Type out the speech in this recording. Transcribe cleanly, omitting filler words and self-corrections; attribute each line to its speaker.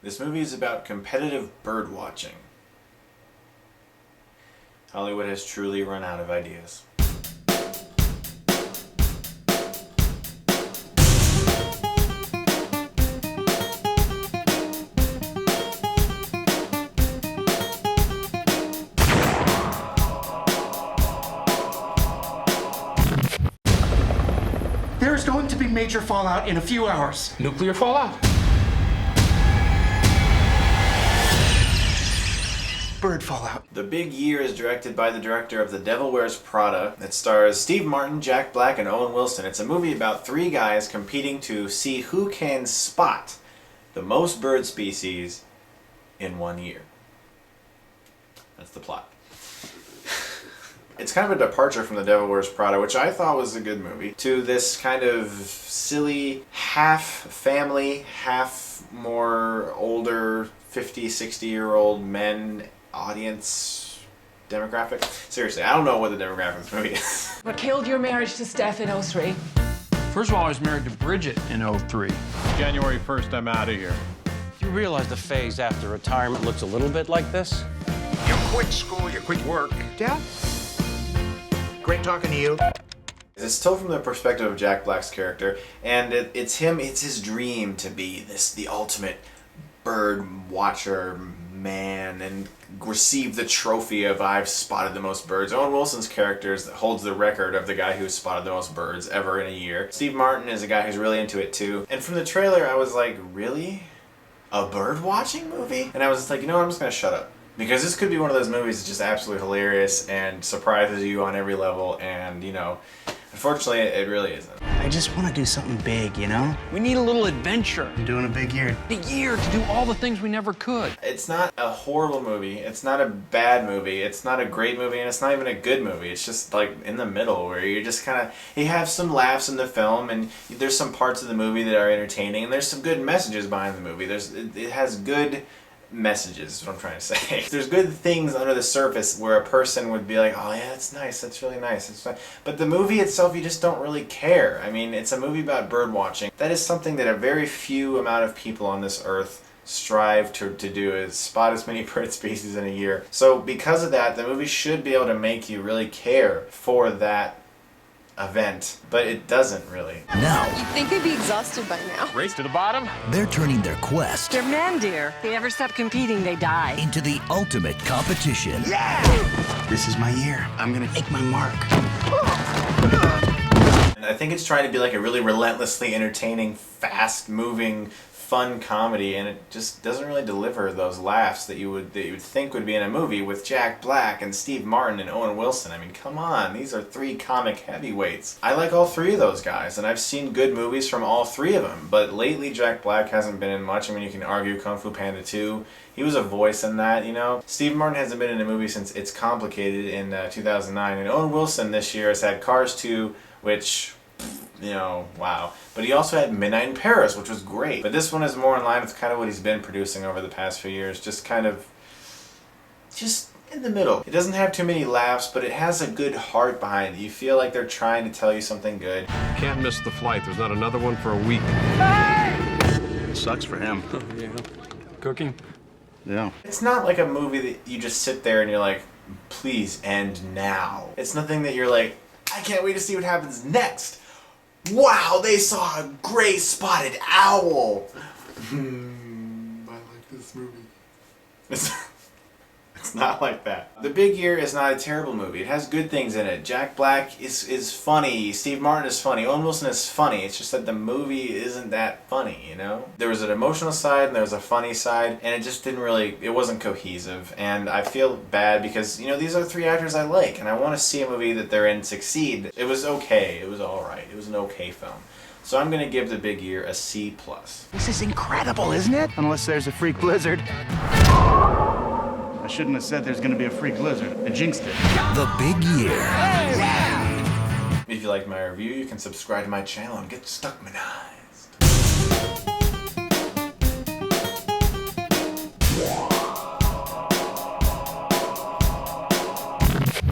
Speaker 1: This movie is about competitive bird watching. Hollywood has truly run out of ideas.
Speaker 2: There's going to be major fallout in a few hours.
Speaker 3: Nuclear fallout?
Speaker 2: Bird fallout.
Speaker 1: The Big Year is directed by the director of The Devil Wears Prada. It stars Steve Martin, Jack Black, and Owen Wilson. It's a movie about three guys competing to see who can spot the most bird species in 1 year. That's the plot. It's kind of a departure from The Devil Wears Prada, which I thought was a good movie, to this kind of silly, half family, half more older 50, 60-year-old men audience demographic. Seriously, I don't know what the demographic of this movie is.
Speaker 4: What killed your marriage to Steph in 03?
Speaker 3: First of all, I was married to Bridget in 03.
Speaker 5: January 1st, I'm out of here.
Speaker 6: You realize the phase after retirement looks a little bit like this?
Speaker 2: You quit school, you quit work. Dad? Great talking to you.
Speaker 1: It's told from the perspective of Jack Black's character, and it's his dream to be the ultimate bird watcher man and receive the trophy of I've spotted the most birds. Owen Wilson's character holds the record of the guy who spotted the most birds ever in a year. Steve Martin is a guy who's really into it too. And from the trailer I was like, really? A bird watching movie? And I was just like, you know what, I'm just gonna shut up. Because this could be one of those movies that's just absolutely hilarious and surprises you on every level, and you know, unfortunately it really isn't.
Speaker 2: I just want to do something big, you know?
Speaker 3: We need a little adventure.
Speaker 2: I'm doing a big year.
Speaker 3: Big year to do all the things we never could.
Speaker 1: It's not a horrible movie, it's not a bad movie, it's not a great movie, and it's not even a good movie. It's just like in the middle where you're just kind of, you have some laughs in the film, and there's some parts of the movie that are entertaining, and there's some good messages behind the movie. It has good messages, is what I'm trying to say. There's good things under the surface where a person would be like, oh yeah, that's nice, that's really nice, it's nice. But the movie itself, you just don't really care. I mean, it's a movie about bird watching. That is something that a very few amount of people on this earth strive to do, is spot as many bird species in a year. So because of that, the movie should be able to make you really care for that event, but it doesn't really.
Speaker 7: Now,
Speaker 8: You'd think they'd be exhausted by now.
Speaker 5: Race to the bottom?
Speaker 7: they're turning their quest
Speaker 4: They're men, dear. They never stop competing, they die.
Speaker 7: into the ultimate competition.
Speaker 2: This is my year. I'm gonna make my mark.
Speaker 1: And I think it's trying to be like a really relentlessly entertaining, fast-moving, fun comedy, and it just doesn't really deliver those laughs that you would think would be in a movie with Jack Black and Steve Martin and Owen Wilson. I mean, come on, these are three comic heavyweights. I like all three of those guys, and I've seen good movies from all three of them, but lately Jack Black hasn't been in much. I mean, you can argue Kung Fu Panda 2. He was a voice in that, you know. Steve Martin hasn't been in a movie since It's Complicated in 2009, and Owen Wilson this year has had Cars 2, which, you know, wow. But he also had Midnight in Paris, which was great. But this one is more in line with kind of what he's been producing over the past few years. Just kind of, just in the middle. It doesn't have too many laughs, but it has a good heart behind it. You feel like they're trying to tell you something good.
Speaker 5: Can't miss the flight. There's not another one for a week.
Speaker 2: It sucks for him.
Speaker 3: Yeah. Cooking?
Speaker 2: Yeah.
Speaker 1: It's not like a movie that you just sit there and you're like, please end now. It's nothing that you're like, I can't wait to see what happens next. Wow, they saw a gray spotted owl. I like this movie. It's not like that. The Big Year is not a terrible movie. It has good things in it. Jack Black is funny. Steve Martin is funny. Owen Wilson is funny. It's just that the movie isn't that funny, you know? There was an emotional side and there was a funny side, and it just didn't really, it wasn't cohesive. And I feel bad because, you know, these are the three actors I like, and I want to see a movie that they're in succeed. It was okay. It was alright. It was an okay film. So I'm going to give The Big Year a C+.
Speaker 2: This is incredible, isn't it? Unless there's a freak blizzard. I shouldn't have said there's gonna be a freak blizzard. I jinxed it.
Speaker 7: The Big Year.
Speaker 1: If you liked my review, you can subscribe to my channel and get Stuckmann.